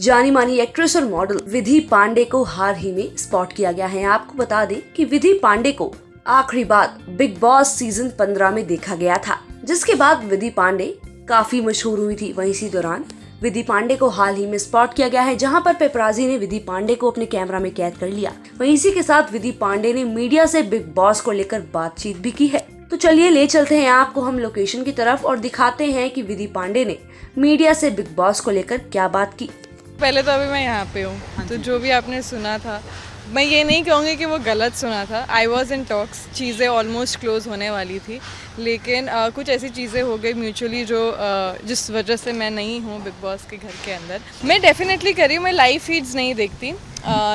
जानी मानी एक्ट्रेस और मॉडल विधि पांडे को हाल ही में स्पॉट किया गया है। आपको बता दें कि विधि पांडे को आखिरी बार बिग बॉस सीजन 15 में देखा गया था, जिसके बाद विधि पांडे काफी मशहूर हुई थी। वहीं इसी दौरान विधि पांडे को हाल ही में स्पॉट किया गया है, जहां पर पेपराजी ने विधि पांडे को अपने कैमरा में कैद कर लिया। वहीं इसी के साथ विधि पांडे ने मीडिया से बिग बॉस को लेकर बातचीत भी की है। तो चलिए ले चलते हैं आपको हम लोकेशन की तरफ और दिखाते हैं कि विधि पांडे ने मीडिया से बिग बॉस को लेकर क्या बात की। पहले तो अभी मैं यहाँ पे हूँ, तो जो भी आपने सुना था, मैं ये नहीं कहूँगी कि वो गलत सुना था। आई वॉज इन टॉक्स, चीज़ें ऑलमोस्ट क्लोज होने वाली थी, लेकिन कुछ ऐसी चीज़ें हो गई म्यूचुअली जो जिस वजह से मैं नहीं हूँ बिग बॉस के घर के अंदर। मैं डेफिनेटली करी हूँ, मैं लाइव फीड्स नहीं देखती,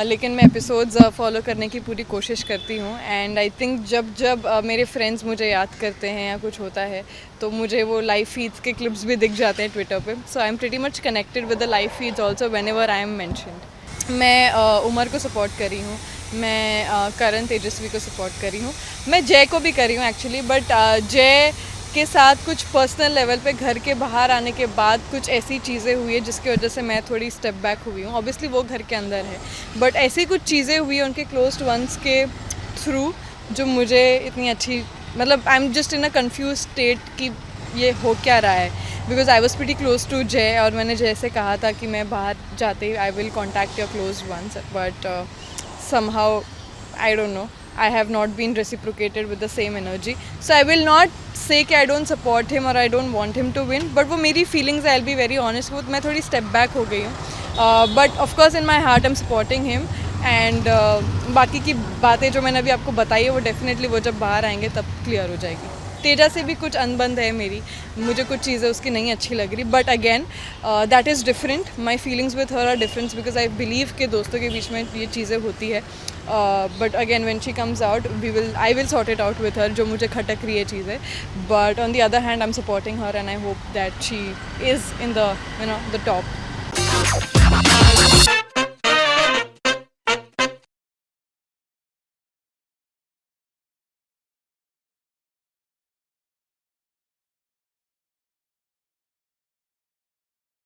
लेकिन मैं एपिसोड्स फॉलो करने की पूरी कोशिश करती हूँ। एंड आई थिंक जब मेरे फ्रेंड्स मुझे याद करते हैं या कुछ होता है तो मुझे वो लाइव फीड्स के क्लिप्स भी दिख जाते हैं ट्विटर पे। So I am pretty much connected with the live feeds also whenever I am mentioned. मैं उमर को सपोर्ट करी हूँ, मैं करण तेजस्वी को सपोर्ट करी हूँ, मैं जय को भी करी हूँ एक्चुअली। बट जय के साथ कुछ पर्सनल लेवल पे घर के बाहर आने के बाद कुछ ऐसी चीज़ें हुई है जिसकी वजह से मैं थोड़ी स्टेप बैक हुई हूँ। ऑब्वियसली वो घर के अंदर है, बट ऐसी कुछ चीज़ें हुई है उनके क्लोज्ड वंस के थ्रू जो मुझे इतनी अच्छी, मतलब I am just in a confuse state कि ये हो क्या रहा है। Because I was pretty close to Jay और मैंने जय से कहा था कि मैं बाहर जाते ही I will contact your close ones, but somehow I don't know, I have not been reciprocated with the same energy. So I will not say कि I don't support him or I don't want him to win, but वो मेरी feelings I'll be very honest with, मैं थोड़ी step back हो गई हूँ। But of course in my heart I'm supporting him and बाकी की बातें जो मैंने अभी आपको बताई है वो definitely वो जब बाहर आएंगे तब clear हो जाएगी। तेजा से भी कुछ अनबंद है मेरी, मुझे कुछ चीज़ें उसकी नहीं अच्छी लग रही, but again that is different. My feelings with her are different because I believe के दोस्तों के बीच में ये चीज़ें होती है। But again when she comes out I will sort it out with her, जो मुझे खटक रही है चीज़ें। But on the other hand I am supporting her and I hope that she is in the the top.